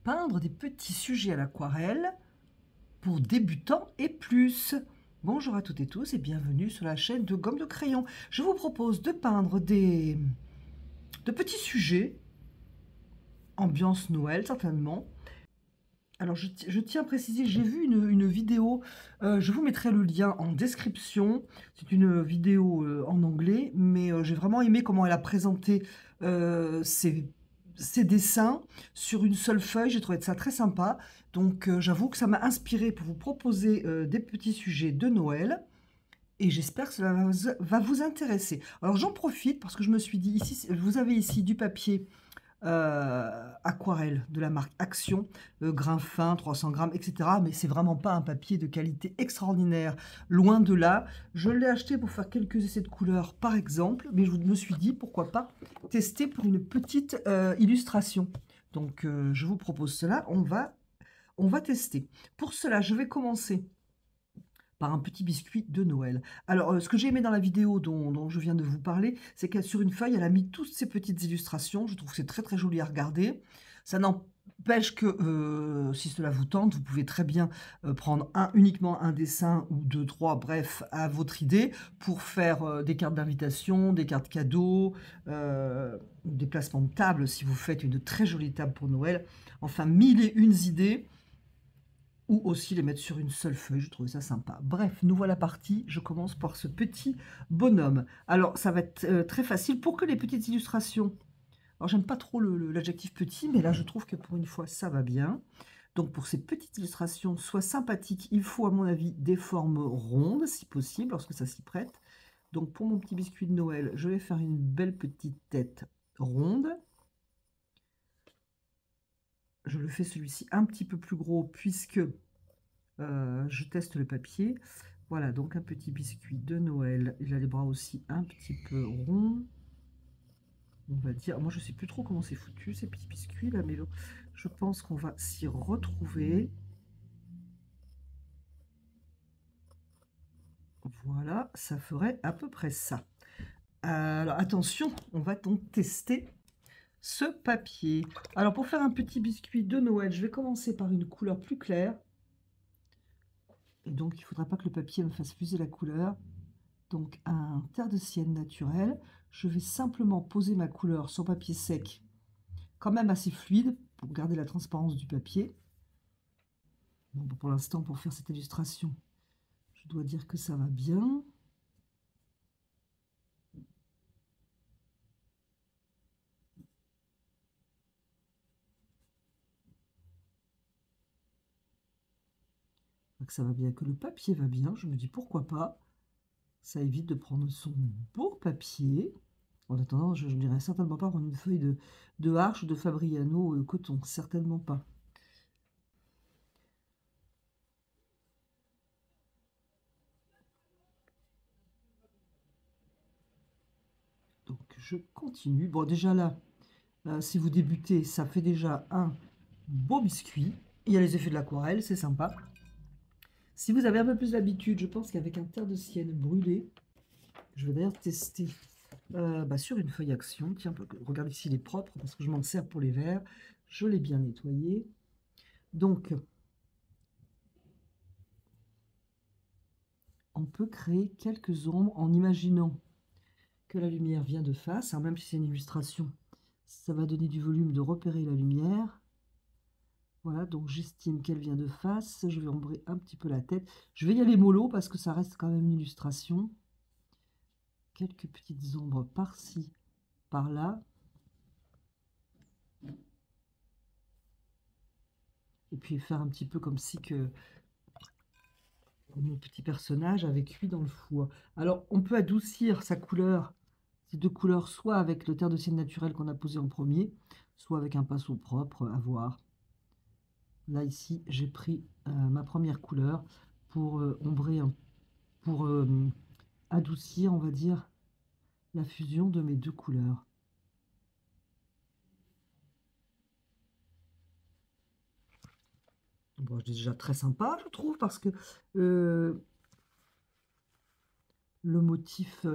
peindre des petits sujets à l'aquarelle pour débutants et plus. Bonjour à toutes et tous et bienvenue sur la chaîne de Gomme de Crayon. Je vous propose de peindre de petits sujets, ambiance Noël certainement. Alors je tiens à préciser, j'ai vu une vidéo, je vous mettrai le lien en description. C'est une vidéo en anglais, mais j'ai vraiment aimé comment elle a présenté ses dessins sur une seule feuille. J'ai trouvé ça très sympa. Donc j'avoue que ça m'a inspiré pour vous proposer des petits sujets de Noël. Et j'espère que cela va vous intéresser. Alors j'en profite parce que je me suis dit, ici, vous avez ici du papier aquarelle de la marque Action, grain fin, 300 grammes, etc. Mais c'est vraiment pas un papier de qualité extraordinaire, loin de là. Je l'ai acheté pour faire quelques essais de couleurs, par exemple, mais je me suis dit, pourquoi pas tester pour une petite illustration. Donc, je vous propose cela, on va tester. Pour cela, je vais commencer par un petit biscuit de Noël. Alors, ce que j'ai aimé dans la vidéo dont je viens de vous parler, c'est qu'elle sur une feuille, elle a mis toutes ces petites illustrations. Je trouve que c'est très très joli à regarder. Ça n'empêche que, si cela vous tente, vous pouvez très bien prendre uniquement un dessin ou deux, trois, bref, à votre idée, pour faire des cartes d'invitation, des cartes cadeaux, des placements de table, si vous faites une très jolie table pour Noël. Enfin, mille et une idées. Ou aussi les mettre sur une seule feuille, je trouvais ça sympa. Bref, nous voilà partis, je commence par ce petit bonhomme. Alors, ça va être très facile pour que les petites illustrations... Alors, j'aime pas trop l'adjectif petit, mais là, je trouve que pour une fois, ça va bien. Donc, pour ces petites illustrations soient sympathiques, il faut, à mon avis, des formes rondes, si possible, lorsque ça s'y prête. Donc, pour mon petit biscuit de Noël, je vais faire une belle petite tête ronde. Je le fais celui-ci un petit peu plus gros puisque je teste le papier. Voilà, donc un petit biscuit de Noël. Il a les bras aussi un petit peu ronds. On va dire, moi je sais plus trop comment c'est foutu ces petits biscuits là, mais je pense qu'on va s'y retrouver. Voilà, ça ferait à peu près ça. Alors attention, on va donc tester ce papier. Alors pour faire un petit biscuit de Noël, je vais commencer par une couleur plus claire. Et donc il ne faudra pas que le papier me fasse fuser la couleur. Donc un terre de sienne naturel. Je vais simplement poser ma couleur sur papier sec, quand même assez fluide, pour garder la transparence du papier. Bon, pour l'instant, pour faire cette illustration, je dois dire que ça va bien. Que ça va bien, que le papier va bien. Je me dis pourquoi pas. Ça évite de prendre son beau papier. En attendant, je n'irai certainement pas prendre une feuille de Arches ou de Fabriano coton. Certainement pas. Donc, je continue. Bon, déjà là, si vous débutez, ça fait déjà un beau biscuit. Il y a les effets de l'aquarelle, c'est sympa. Si vous avez un peu plus d'habitude, je pense qu'avec un terre de sienne brûlé, je vais d'ailleurs tester sur une feuille Action. Tiens, regardez ici, il est propre parce que je m'en sers pour les verres. Je l'ai bien nettoyé. Donc, on peut créer quelques ombres en imaginant que la lumière vient de face. Alors, même si c'est une illustration, ça va donner du volume de repérer la lumière. Voilà, donc j'estime qu'elle vient de face. Je vais ombrer un petit peu la tête. Je vais y aller mollo parce que ça reste quand même une illustration. Quelques petites ombres par-ci, par-là. Et puis faire un petit peu comme si que mon petit personnage avait cuit dans le four. Alors, on peut adoucir sa couleur, ces deux couleurs, soit avec le terre de sienne naturel qu'on a posé en premier, soit avec un pinceau propre, à voir. Là, ici, j'ai pris ma première couleur pour ombrer, pour adoucir, on va dire, la fusion de mes deux couleurs. Bon, c'est déjà très sympa, je trouve, parce que le motif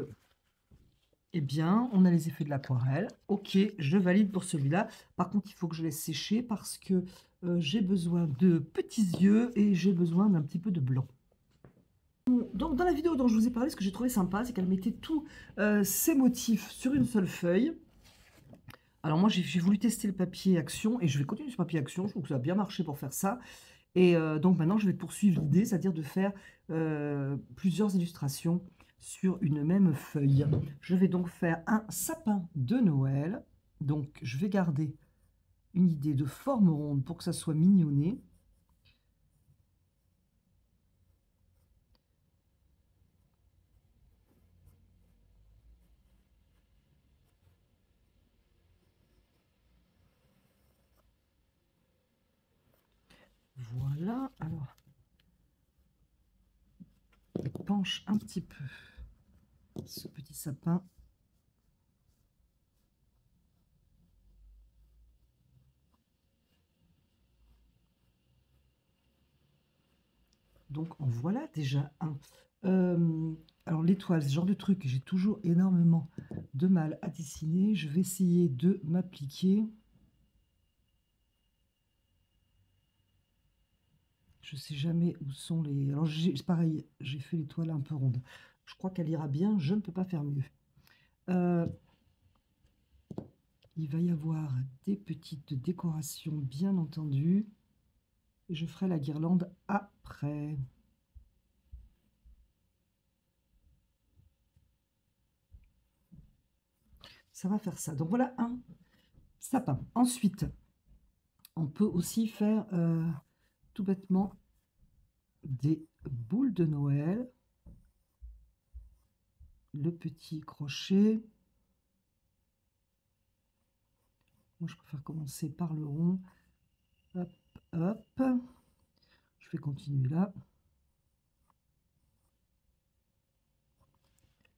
Eh bien, on a les effets de l'aquarelle. OK, je valide pour celui-là. Par contre, il faut que je laisse sécher parce que, j'ai besoin de petits yeux et j'ai besoin d'un petit peu de blanc. Donc dans la vidéo dont je vous ai parlé, ce que j'ai trouvé sympa, c'est qu'elle mettait tous, ses motifs sur une seule feuille. Alors moi, j'ai voulu tester le papier action et je vais continuer sur papier action. Je trouve que ça a bien marché pour faire ça et donc maintenant je vais poursuivre l'idée, c'est-à-dire de faire, plusieurs illustrations sur une même feuille. Je vais donc faire un sapin de Noël. Donc je vais garder une idée de forme ronde pour que ça soit mignonné. Voilà, alors je penche un petit peu ce petit sapin. Donc en voilà déjà un. Alors l'étoile, ce genre de truc, j'ai toujours énormément de mal à dessiner. Je vais essayer de m'appliquer. Je sais jamais où sont les... Alors c'est pareil, j'ai fait l'étoile un peu ronde. Je crois qu'elle ira bien, je ne peux pas faire mieux. Il va y avoir des petites décorations, bien entendu. Et je ferai la guirlande après. Ça va faire ça. Donc voilà un sapin. Ensuite, on peut aussi faire tout bêtement des boules de Noël. Le petit crochet. Moi, je préfère commencer par le rond. Hop, hop. Je vais continuer là.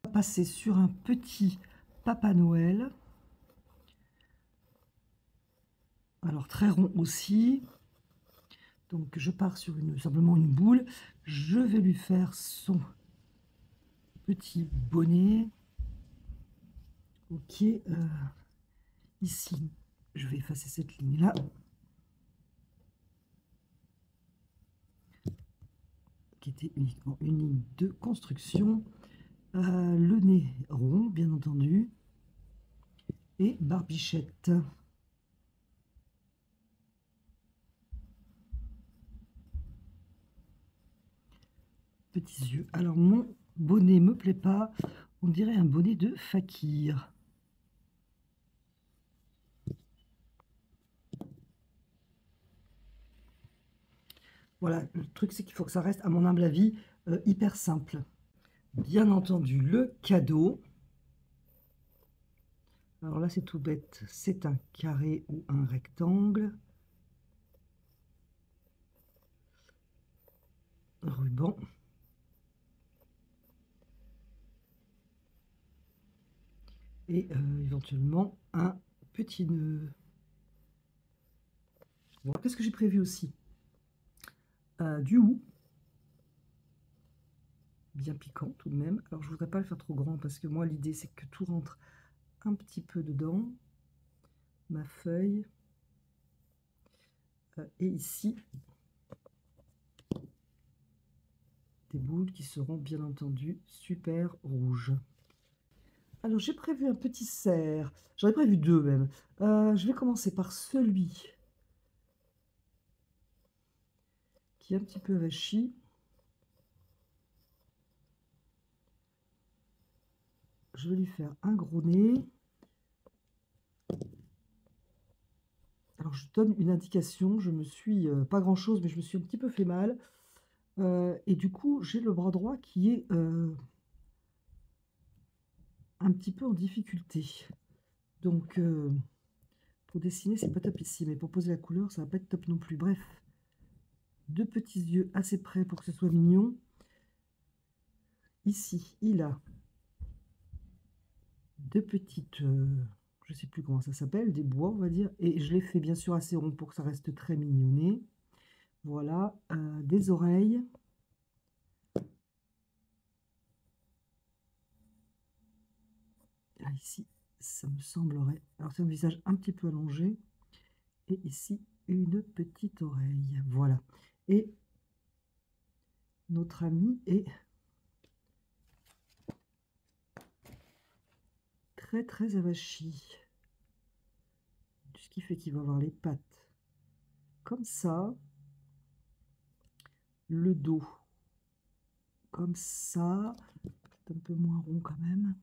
On va passer sur un petit Papa Noël. Alors, très rond aussi. Donc, je pars sur simplement une boule. Je vais lui faire son petit bonnet. Ok. Ici, je vais effacer cette ligne-là. Qui était uniquement une ligne de construction. Le nez rond, bien entendu. Et barbichette. Petits yeux. Alors, mon bonnet me plaît pas. On dirait un bonnet de fakir. Voilà, le truc, c'est qu'il faut que ça reste, à mon humble avis, hyper simple. Bien entendu, le cadeau. Alors là, c'est tout bête. C'est un carré ou un rectangle. Ruban. Et éventuellement, un petit nœud. Voilà. Qu'est-ce que j'ai prévu aussi? Du hou. Bien piquant tout de même. Alors, je voudrais pas le faire trop grand parce que moi, l'idée, c'est que tout rentre un petit peu dedans. Ma feuille. Et ici, des boules qui seront bien entendu super rouges. Alors j'ai prévu un petit cerf, j'en ai prévu deux même. Je vais commencer par celui qui est un petit peu avachi. Je vais lui faire un gros nez. Alors je donne une indication, je me suis, pas grand chose, mais je me suis un petit peu fait mal. Et du coup, j'ai le bras droit qui est un petit peu en difficulté. Donc pour dessiner, c'est pas top ici, mais pour poser la couleur, ça va pas être top non plus. Bref, deux petits yeux assez près pour que ce soit mignon. Ici, il a deux petites, je sais plus comment ça s'appelle, des bois, on va dire. Et je les fais bien sûr assez rond pour que ça reste très mignonné. Voilà, des oreilles. Ah, ici, ça me semblerait. Alors, c'est un visage un petit peu allongé. Et ici, une petite oreille. Voilà. Et notre ami est très, très avachi. Ce qui fait qu'il va avoir les pattes comme ça. Le dos comme ça. C'est un peu moins rond quand même.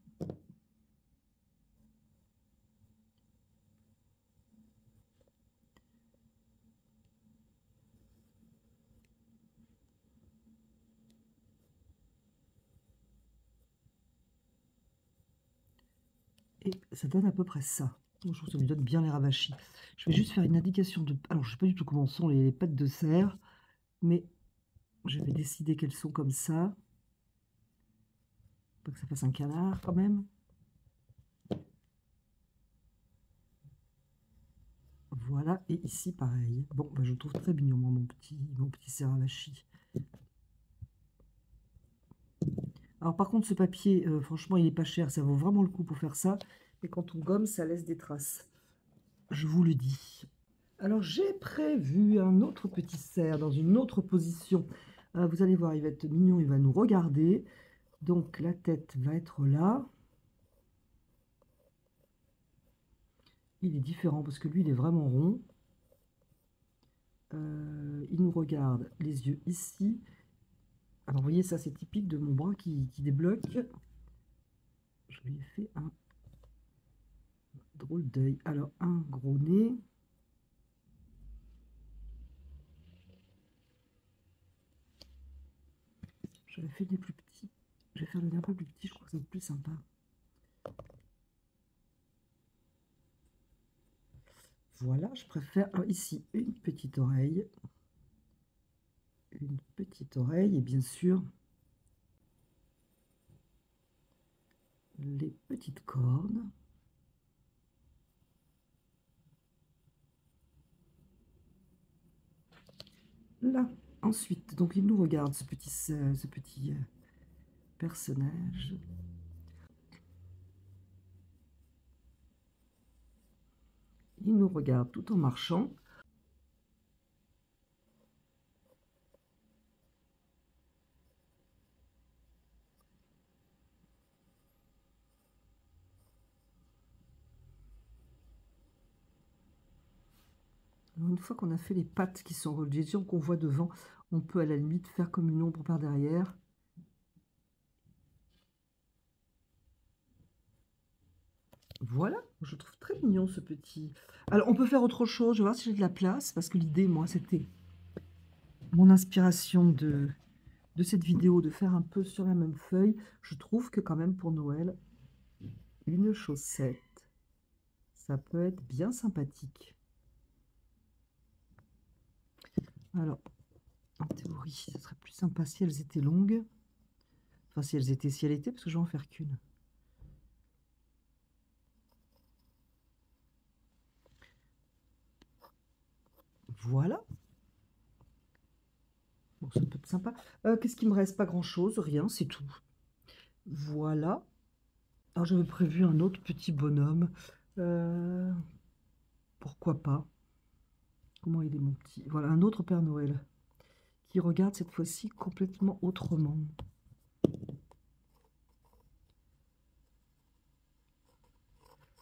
Et ça donne à peu près ça. Je trouve que ça lui donne bien les ravachis. Je vais juste faire une indication de... Alors, je ne sais pas du tout comment sont les pattes de cerf, mais je vais décider qu'elles sont comme ça. Pas que ça fasse un canard quand même. Voilà, et ici pareil. Bon, bah, je le trouve très mignon, moi, mon petit cerf avachi. Alors par contre, ce papier, franchement, il n'est pas cher, ça vaut vraiment le coup pour faire ça. Mais quand on gomme, ça laisse des traces. Je vous le dis. Alors j'ai prévu un autre petit cerf dans une autre position. Vous allez voir, il va être mignon, il va nous regarder. Donc la tête va être là. Il est différent parce que lui, il est vraiment rond. Il nous regarde, les yeux ici. Alors vous voyez, ça c'est typique de mon bras qui débloque. Je lui ai fait un drôle d'œil. Alors un gros nez. J'avais fait des plus petits. Je vais faire le nez un peu plus petit, je crois que c'est plus sympa. Voilà, je préfère ici une petite oreille. Une petite oreille et bien sûr les petites cornes. Là, ensuite, donc il nous regarde ce petit personnage. Il nous regarde tout en marchant. Alors, une fois qu'on a fait les pattes qui sont reliées, qu'on voit devant, on peut à la limite faire comme une ombre par derrière. Voilà, je trouve très mignon ce petit. Alors, on peut faire autre chose. Je vais voir si j'ai de la place, parce que l'idée, moi, c'était mon inspiration de cette vidéo, de faire un peu sur la même feuille. Je trouve que quand même pour Noël, une chaussette, ça peut être bien sympathique. Alors, en théorie, ce serait plus sympa si elles étaient longues. Enfin, si elles étaient, parce que je vais en faire qu'une. Voilà. Bon, ça peut être sympa. Qu'est-ce qui me reste? Pas grand-chose, rien, c'est tout. Voilà. Alors, j'avais prévu un autre petit bonhomme. Pourquoi pas? Comment il est, mon petit? Voilà, un autre Père Noël qui regarde cette fois-ci complètement autrement.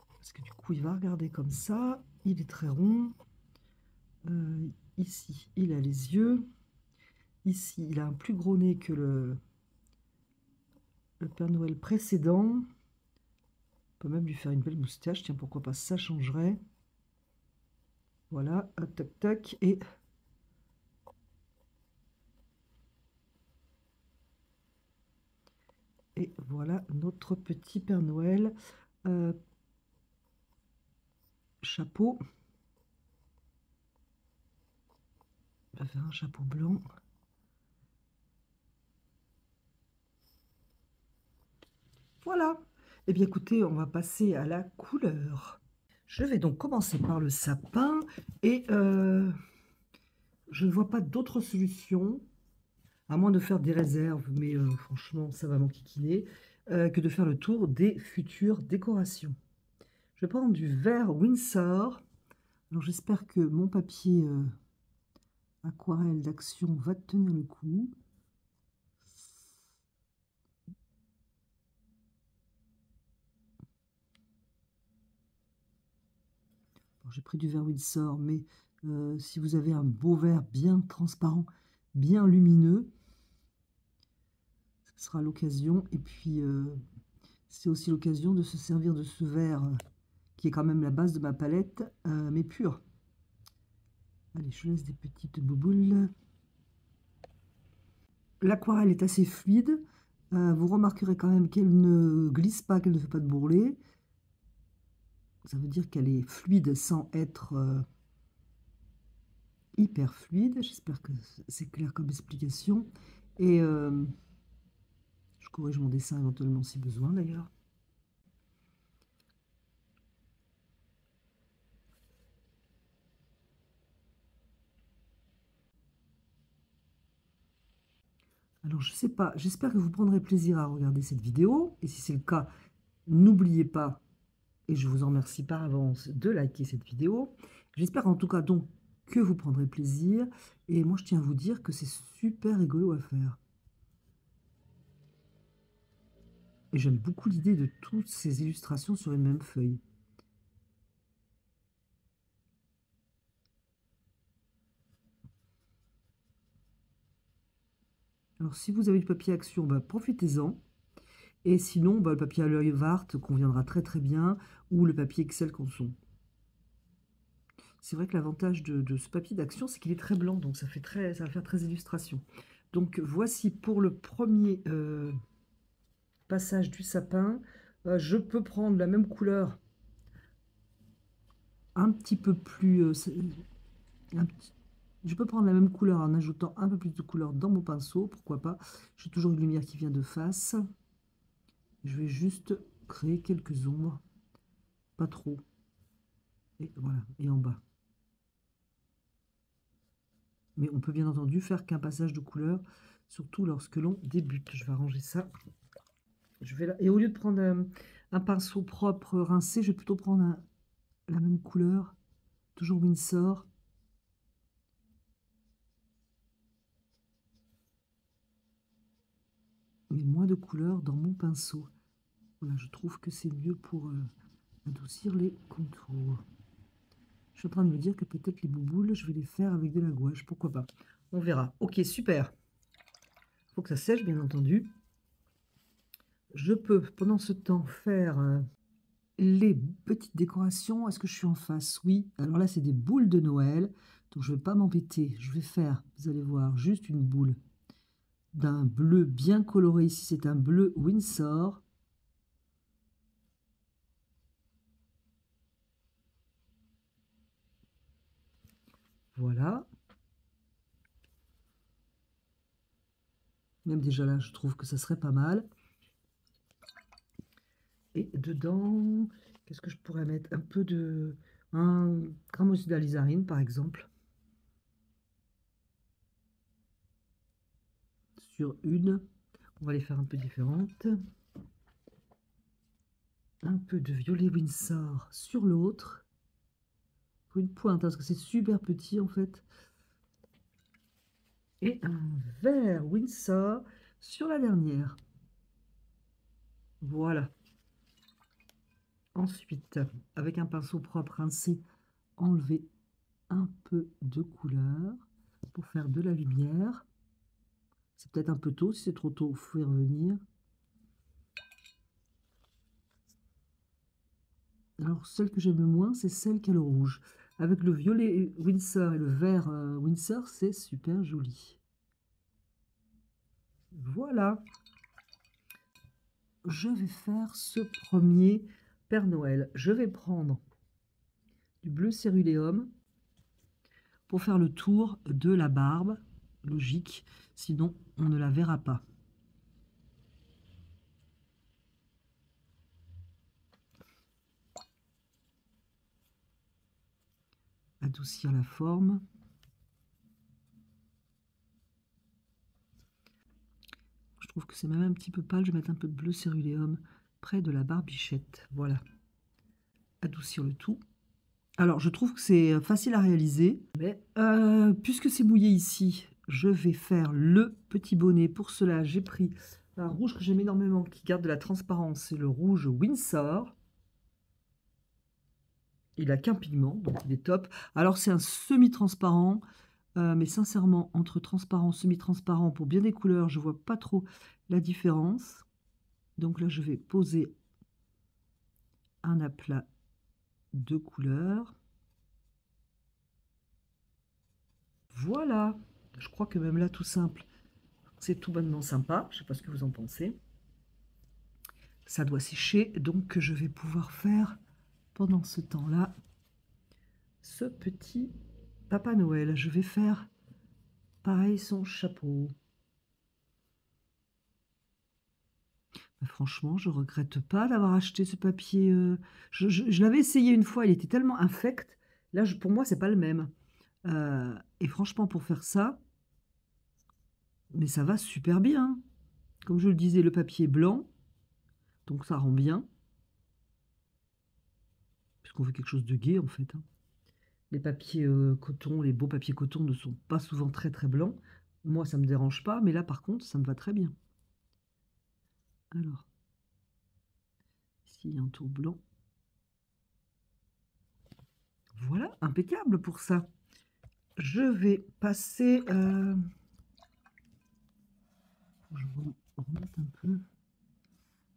Parce que du coup, il va regarder comme ça. Il est très rond. Ici, il a les yeux. Ici, il a un plus gros nez que le Père Noël précédent. On peut même lui faire une belle moustache. Tiens, pourquoi pas, ça changerait. Voilà, tac, tac. Et voilà notre petit Père Noël. Chapeau. On va faire un chapeau blanc. Voilà. Eh bien, écoutez, on va passer à la couleur. Je vais donc commencer par le sapin et je ne vois pas d'autre solution, à moins de faire des réserves, mais franchement, ça va m'enquiquiner. que de faire le tour des futures décorations. Je vais prendre du vert Winsor. Alors j'espère que mon papier aquarelle d'action va tenir le coup. J'ai pris du vert Winsor, mais si vous avez un beau vert bien transparent, bien lumineux, ce sera l'occasion. Et puis, c'est aussi l'occasion de se servir de ce vert qui est quand même la base de ma palette, mais pur. Allez, je laisse des petites bouboules. L'aquarelle est assez fluide. Vous remarquerez quand même qu'elle ne glisse pas, qu'elle ne fait pas de bourrelet. Ça veut dire qu'elle est fluide sans être hyper fluide. J'espère que c'est clair comme explication. Et je corrige mon dessin éventuellement si besoin d'ailleurs. Alors je sais pas, j'espère que vous prendrez plaisir à regarder cette vidéo. Et si c'est le cas, n'oubliez pas, et je vous en remercie par avance, de liker cette vidéo. J'espère en tout cas donc que vous prendrez plaisir. Et moi je tiens à vous dire que c'est super rigolo à faire. Et j'aime beaucoup l'idée de toutes ces illustrations sur une même feuille. Alors si vous avez du papier action, bah, profitez-en. Et sinon, bah, le papier à l'œil Vart conviendra très très bien, ou le papier Excel Canson. C'est vrai que l'avantage de ce papier d'action, c'est qu'il est très blanc, donc ça va faire très illustration. Donc voici pour le premier passage du sapin. Je peux prendre la même couleur un petit peu plus... je peux prendre la même couleur en ajoutant un peu plus de couleur dans mon pinceau, pourquoi pas. J'ai toujours une lumière qui vient de face. Je vais juste créer quelques ombres, pas trop. Et voilà, et en bas. Mais on peut bien entendu faire qu'un passage de couleur, surtout lorsque l'on débute. Je vais arranger ça. Et au lieu de prendre un pinceau propre rincé, je vais plutôt prendre la même couleur, toujours Winsor. Mais moins de couleur dans mon pinceau. Voilà, je trouve que c'est mieux pour adoucir les contours. Je suis en train de me dire que peut-être les bouboules, je vais les faire avec de la gouache, pourquoi pas. On verra. Ok, super. Il faut que ça sèche, bien entendu. Je peux, pendant ce temps, faire les petites décorations. Est-ce que je suis en face? Oui. Alors là, c'est des boules de Noël. Donc, je ne vais pas m'embêter. Je vais faire, vous allez voir, juste une boule d'un bleu bien coloré. Ici, c'est un bleu Winsor. Voilà. Même déjà là, je trouve que ça serait pas mal. Et dedans, qu'est-ce que je pourrais mettre? Un peu de... un gramme d'alizarine, par exemple. Sur une. On va les faire un peu différentes. Un peu de violet Winsor sur l'autre. Pour une pointe, parce que c'est super petit, en fait. Et un vert Winsor sur la dernière. Voilà. Ensuite, avec un pinceau propre rincé, enlever un peu de couleur pour faire de la lumière. C'est peut-être un peu tôt, si c'est trop tôt, il faut y revenir. Alors, celle que j'aime le moins, c'est celle qui a le rouge. Avec le violet Winsor et le vert Winsor, c'est super joli. Voilà. Je vais faire ce premier Père Noël. Je vais prendre du bleu céruléum pour faire le tour de la barbe. Logique, sinon on ne la verra pas. Adoucir la forme. Je trouve que c'est même un petit peu pâle. Je vais mettre un peu de bleu céruléum près de la barbichette. Voilà. Adoucir le tout. Alors, je trouve que c'est facile à réaliser. Mais puisque c'est mouillé ici, je vais faire le petit bonnet. Pour cela, j'ai pris un rouge que j'aime énormément, qui garde de la transparence. C'est le rouge Windsor. Il n'a qu'un pigment, donc il est top. Alors, c'est un semi-transparent. Mais sincèrement, entre transparent, semi-transparent, pour bien des couleurs, je ne vois pas trop la différence. Donc là, je vais poser un aplat de couleurs. Voilà, je crois que même là, tout simple, c'est tout bonnement sympa. Je ne sais pas ce que vous en pensez. Ça doit sécher, donc je vais pouvoir faire, pendant ce temps-là, ce petit Papa Noël. Je vais faire, pareil, son chapeau. Franchement, je regrette pas d'avoir acheté ce papier. Je l'avais essayé une fois, il était tellement infect. Là, pour moi, c'est pas le même. Et franchement, pour faire ça, mais ça va super bien. Comme je le disais, le papier est blanc, donc ça rend bien. Puisqu'on veut quelque chose de gai, en fait. Hein. Les papiers coton, les beaux papiers coton ne sont pas souvent très très blancs. Moi, ça me dérange pas, mais là, par contre, ça me va très bien. Alors, ici, il y a un tour blanc. Voilà, impeccable pour ça. Je vais passer... je remonte un peu.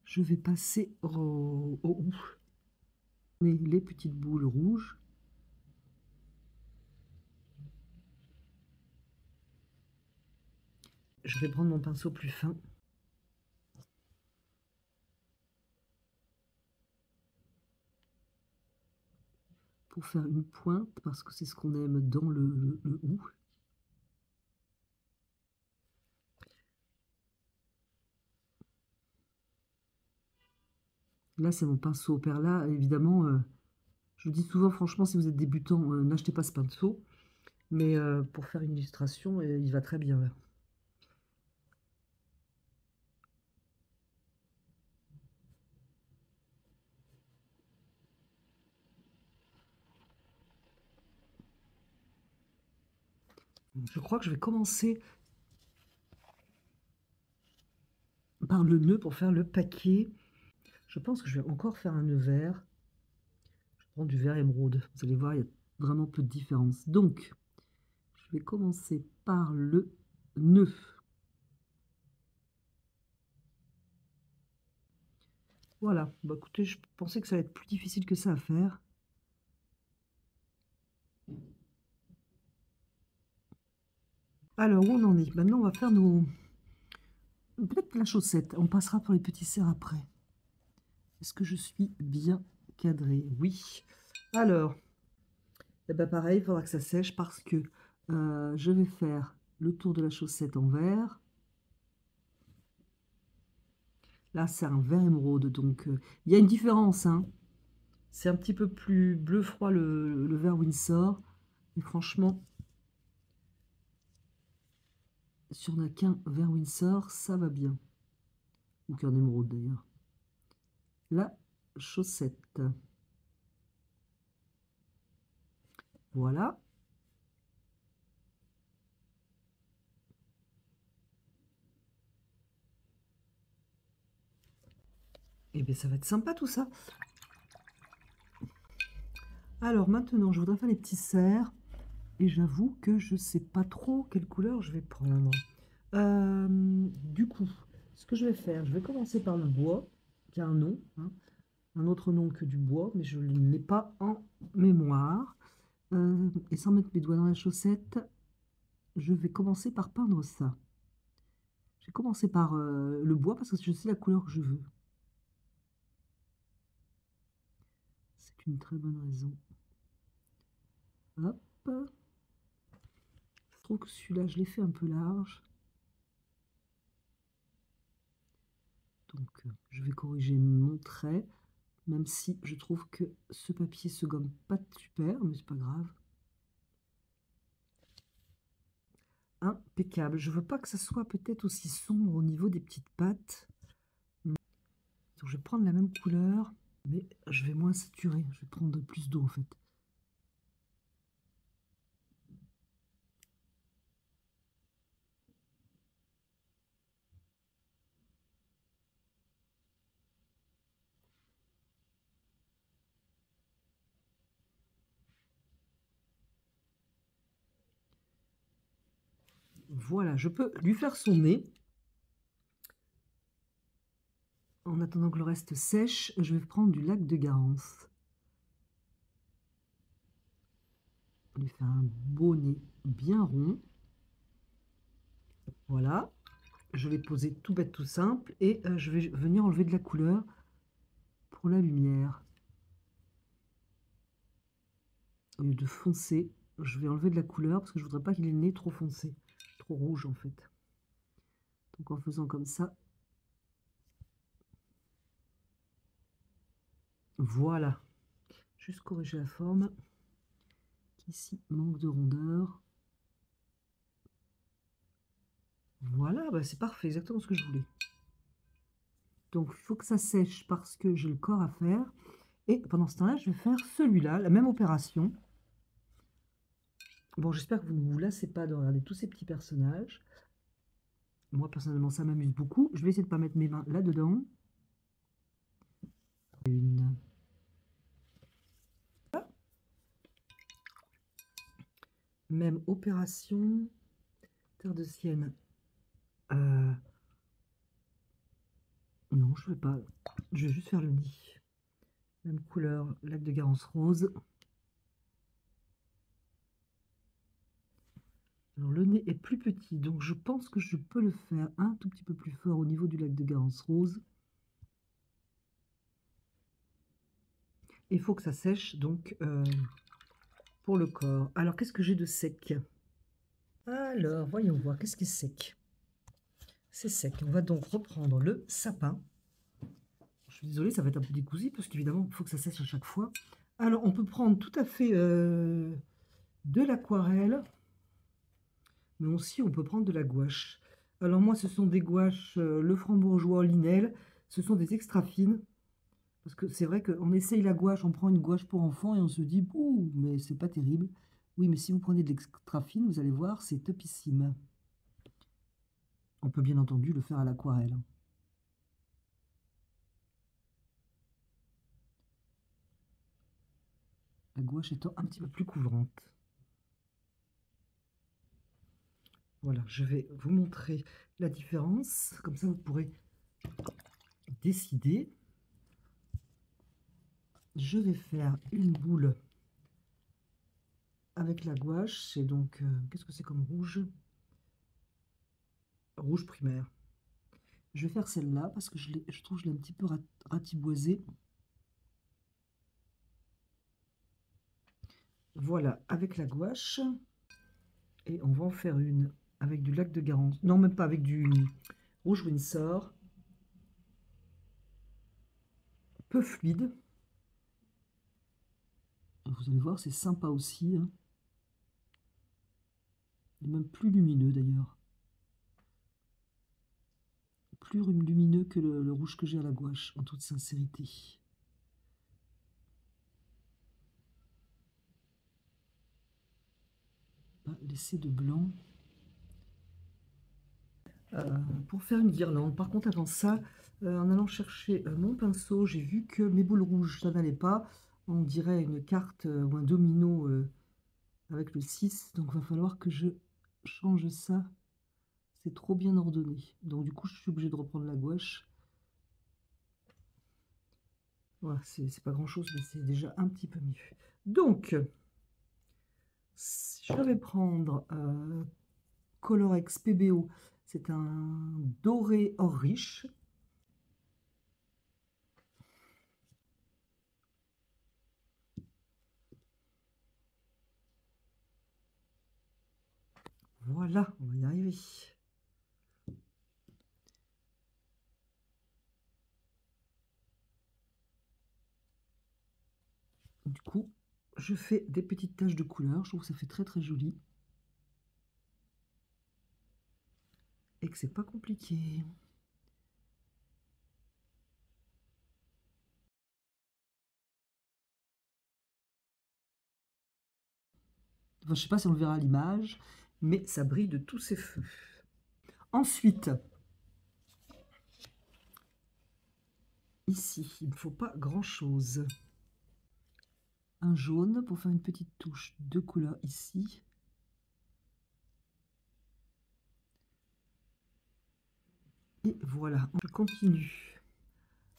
Je vais passer les petites boules rouges. Je vais prendre mon pinceau plus fin. Pour faire une pointe, parce que c'est ce qu'on aime dans le hou. Là, c'est mon pinceau au perla. Évidemment, je dis souvent, franchement, si vous êtes débutant, n'achetez pas ce pinceau. Mais pour faire une illustration, il va très bien là. Je crois que je vais commencer par le nœud pour faire le paquet. Je pense que je vais encore faire un nœud vert. Je prends du vert émeraude. Vous allez voir, il y a vraiment peu de différence. Donc, je vais commencer par le nœud. Voilà. Bah, écoutez, je pensais que ça allait être plus difficile que ça à faire. Alors, où on en est? Maintenant, on va faire nos... Peut-être la chaussette. On passera pour les petits serres après. Est-ce que je suis bien cadrée? Oui. Alors, eh ben pareil, il faudra que ça sèche parce que je vais faire le tour de la chaussette en vert. Là, c'est un vert émeraude, donc il y a une différence. Hein. C'est un petit peu plus bleu froid le vert Windsor. Et franchement, si on n'a qu'un vert Windsor, ça va bien. Ou qu'un émeraude d'ailleurs. La chaussette. Voilà. Et bien, ça va être sympa tout ça. Alors maintenant, je voudrais faire les petits cerfs. Et j'avoue que je ne sais pas trop quelle couleur je vais prendre. Du coup, ce que je vais faire, je vais commencer par le bois, qui a un nom, hein, un autre nom que du bois, mais je ne l'ai pas en mémoire. Et sans mettre mes doigts dans la chaussette, je vais commencer par peindre ça. Je vais commencer par le bois parce que je sais la couleur que je veux. C'est une très bonne raison. Hop. Je trouve que celui-là, je l'ai fait un peu large. Donc, je vais corriger mon trait, même si je trouve que ce papier se gomme pas super, mais c'est pas grave. impeccable. Je veux pas que ça soit peut-être aussi sombre au niveau des petites pattes. Donc je vais prendre la même couleur, mais je vais moins saturer. Je vais prendre plus d'eau en fait. Voilà, je peux lui faire son nez. En attendant que le reste sèche, je vais prendre du lac de Garance. On lui fait un beau nez bien rond. Voilà. Je vais poser tout bête, tout simple. Et je vais venir enlever de la couleur pour la lumière. Au lieu de foncer, je vais enlever de la couleur parce que je voudrais pas qu'il ait le nez trop foncé. Trop rouge en fait. Donc en faisant comme ça. Voilà. Juste corriger la forme. Qui ici manque de rondeur. Voilà, bah c'est parfait, exactement ce que je voulais. Donc il faut que ça sèche parce que j'ai le corps à faire. Et pendant ce temps-là, je vais faire celui-là, la même opération. Bon, j'espère que vous ne vous lassez pas de regarder tous ces petits personnages. Moi, personnellement, ça m'amuse beaucoup. Je vais essayer de ne pas mettre mes mains là-dedans. Une. Même opération. Terre de Sienne. Non, je ne vais pas. Je vais juste faire le nid. Même couleur, lac de Garance rose. Alors, le nez est plus petit, donc je pense que je peux le faire un tout petit peu plus fort au niveau du lac de Garance rose. Il faut que ça sèche, donc, pour le corps. Alors, qu'est-ce que j'ai de sec? Alors, voyons voir, qu'est-ce qui est sec? C'est sec. On va donc reprendre le sapin. Je suis désolée, ça va être un peu décousu, parce qu'évidemment, il faut que ça sèche à chaque fois. Alors, on peut prendre tout à fait de l'aquarelle, mais aussi on peut prendre de la gouache. Alors moi, ce sont des gouaches Le Frambourgeois, Linel. Ce sont des extra fines. Parce que c'est vrai qu'on essaye la gouache, on prend une gouache pour enfants et on se dit, ouh, mais c'est pas terrible. Oui, mais si vous prenez de l'extra fine, vous allez voir, c'est topissime. On peut bien entendu le faire à l'aquarelle. La gouache étant un petit peu plus couvrante. Voilà, je vais vous montrer la différence. Comme ça, vous pourrez décider. Je vais faire une boule avec la gouache. C'est donc, qu'est-ce que c'est comme rouge? Rouge primaire. Je vais faire celle-là parce que je trouve que je l'ai un petit peu ratiboisée. Voilà, avec la gouache. Et on va en faire une avec du lac de Garance. Non, même pas, avec du rouge Windsor. Peu fluide. Vous allez voir, c'est sympa aussi. Hein. Il est même plus lumineux d'ailleurs. Plus lumineux que le rouge que j'ai à la gouache, en toute sincérité. Pas laisser de blanc. Pour faire une guirlande. Par contre, avant ça, en allant chercher mon pinceau, j'ai vu que mes boules rouges, ça n'allait pas. On dirait une carte ou un domino avec le 6. Donc, il va falloir que je change ça. C'est trop bien ordonné. Donc, du coup, je suis obligée de reprendre la gouache. Voilà, c'est pas grand-chose, mais c'est déjà un petit peu mieux. Donc, je vais prendre Colorex PBO. C'est un doré or riche. Voilà, on va y arriver. Du coup, je fais des petites taches de couleur. Je trouve que ça fait très très joli. et que c'est pas compliqué. Enfin, je sais pas si on le verra à l'image, mais ça brille de tous ses feux. Ensuite, ici, il ne faut pas grand-chose. Un jaune pour faire une petite touche de couleur ici. Et voilà, je continue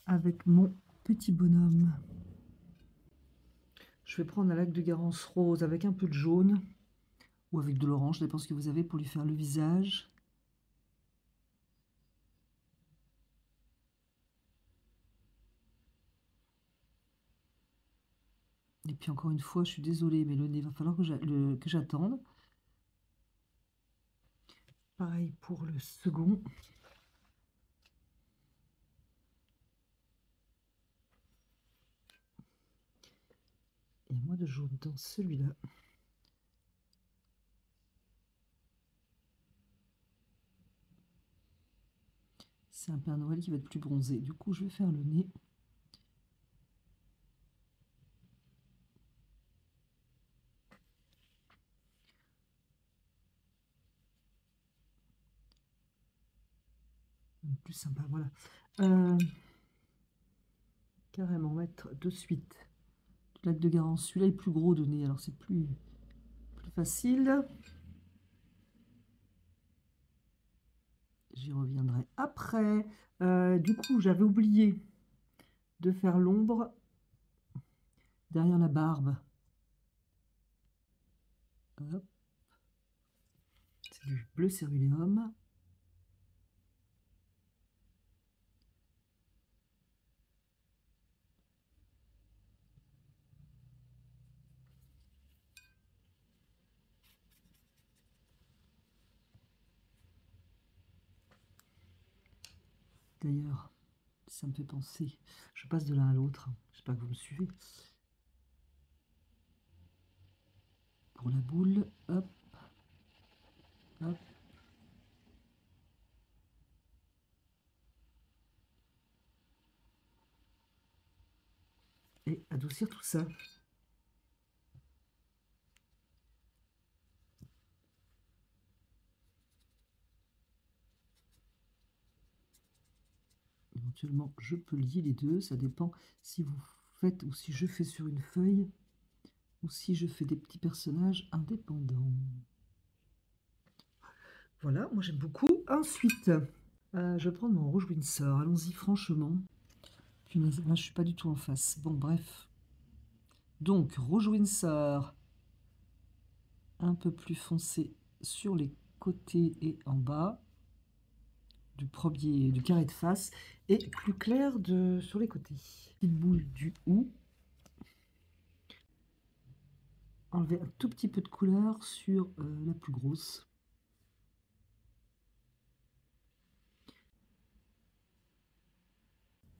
avec mon petit bonhomme. Je vais prendre un lac de Garance rose avec un peu de jaune ou avec de l'orange, ça dépend ce que vous avez pour lui faire le visage. Et puis encore une fois, je suis désolée, mais le nez, va falloir que j'attende. Pareil pour le second. Et moi de jaune dans celui-là. C'est un Père Noël qui va être plus bronzé. Du coup, je vais faire le nez. Plus sympa, voilà. Carrément mettre de suite du lac de Garance. Celui-là est plus gros de nez, alors c'est plus facile. J'y reviendrai après. Du coup, j'avais oublié de faire l'ombre derrière la barbe. C'est du bleu céruléum. D'ailleurs, ça me fait penser, je passe de l'un à l'autre, j'espère que vous me suivez. Pour la boule, hop, hop. Et adoucir tout ça. Éventuellement, je peux lier les deux, ça dépend si vous faites ou si je fais sur une feuille ou si je fais des petits personnages indépendants. Voilà, moi j'aime beaucoup. Ensuite, je vais prendre mon rouge Windsor. Allons-y franchement. Punaise, là je suis pas du tout en face. Bon, bref. Donc, rouge Windsor, un peu plus foncé sur les côtés et en bas du carré de face, et plus clair sur les côtés. Petite boule du haut. Enlever un tout petit peu de couleur sur la plus grosse.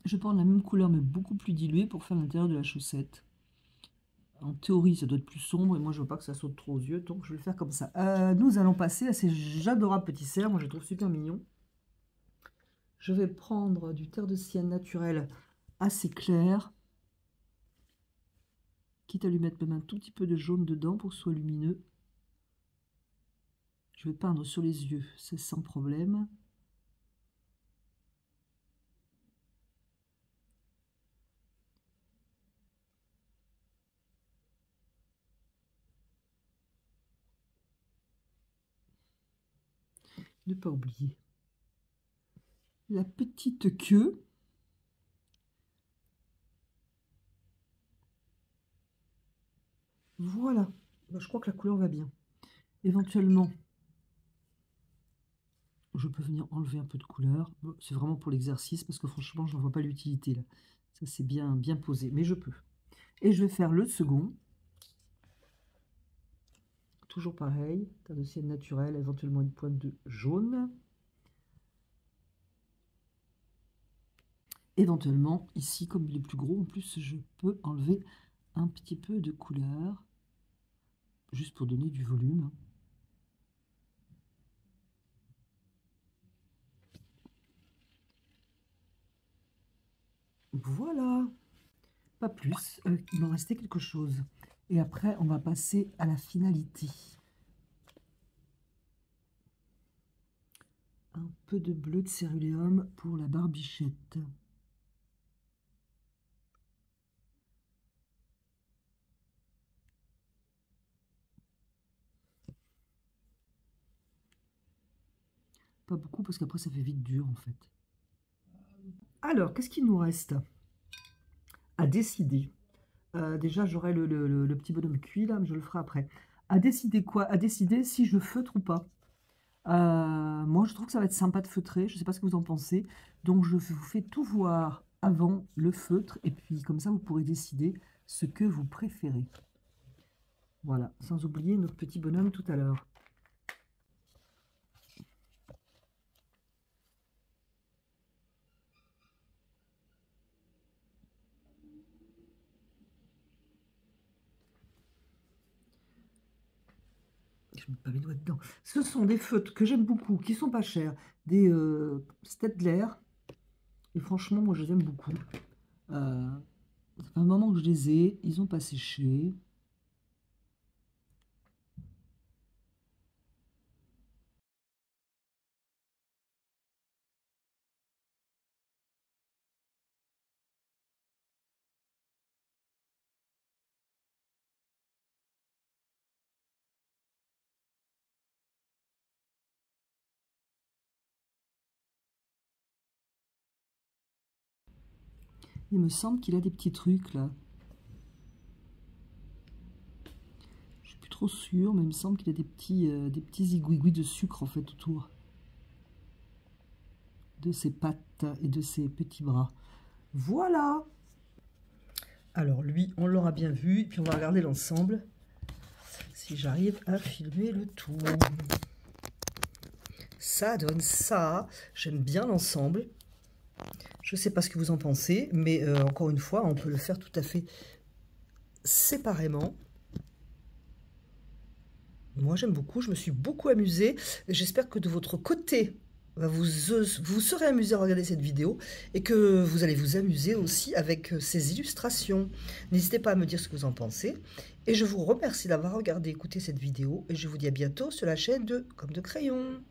Je prends la même couleur mais beaucoup plus diluée pour faire l'intérieur de la chaussette. En théorie, ça doit être plus sombre et moi je veux pas que ça saute trop aux yeux, donc je vais le faire comme ça. Nous allons passer à ces adorables petits cerfs, moi je les trouve super mignons. Je vais prendre du terre de sienne naturel assez clair, quitte à lui mettre même un tout petit peu de jaune dedans pour que ce soit lumineux. Je vais peindre sur les yeux, c'est sans problème. Ne pas oublier la petite queue. Voilà, je crois que la couleur va bien. Éventuellement, je peux venir enlever un peu de couleur. C'est vraiment pour l'exercice parce que franchement, je n'en vois pas l'utilité là. Ça, c'est bien posé, mais je peux. Et je vais faire le second. Toujours pareil, terre de sienne naturelle, éventuellement une pointe de jaune. Éventuellement, ici, comme il est plus gros, en plus, je peux enlever un petit peu de couleur, juste pour donner du volume. Voilà, pas plus. Il m'en restait quelque chose. Et après, on va passer à la finalité. Un peu de bleu de céruléum pour la barbichette. Pas beaucoup parce qu'après ça fait vite dur en fait. Alors, qu'est-ce qu'il nous reste à décider? Déjà, j'aurai le petit bonhomme cuit là, mais je le ferai après. À décider quoi? À décider si je feutre ou pas. Moi, je trouve que ça va être sympa de feutrer. Je ne sais pas ce que vous en pensez. Donc, je vous fais tout voir avant le feutre. Et puis, comme ça, vous pourrez décider ce que vous préférez. Voilà, sans oublier notre petit bonhomme tout à l'heure. Je ne mets pas mes doigts dedans. Ce sont des feutres que j'aime beaucoup, qui sont pas chers. Des Staedtler. Et franchement, moi, je les aime beaucoup. Ça fait un moment que je les ai. Ils n'ont pas séché. Il me semble qu'il a des petits trucs, là. Je suis plus trop sûre, mais il me semble qu'il a des petits zigouigouis de sucre, en fait, autour de ses pattes et de ses petits bras. Voilà! Alors, lui, on l'aura bien vu. Et puis, on va regarder l'ensemble. Si j'arrive à filmer le tout. Ça donne ça. J'aime bien l'ensemble. Je ne sais pas ce que vous en pensez, mais encore une fois, on peut le faire tout à fait séparément. Moi, j'aime beaucoup, je me suis beaucoup amusée. J'espère que de votre côté, vous serez amusé à regarder cette vidéo et que vous allez vous amuser aussi avec ces illustrations. N'hésitez pas à me dire ce que vous en pensez. Et je vous remercie d'avoir regardé et écouté cette vidéo. Et je vous dis à bientôt sur la chaîne de Comme de Crayon.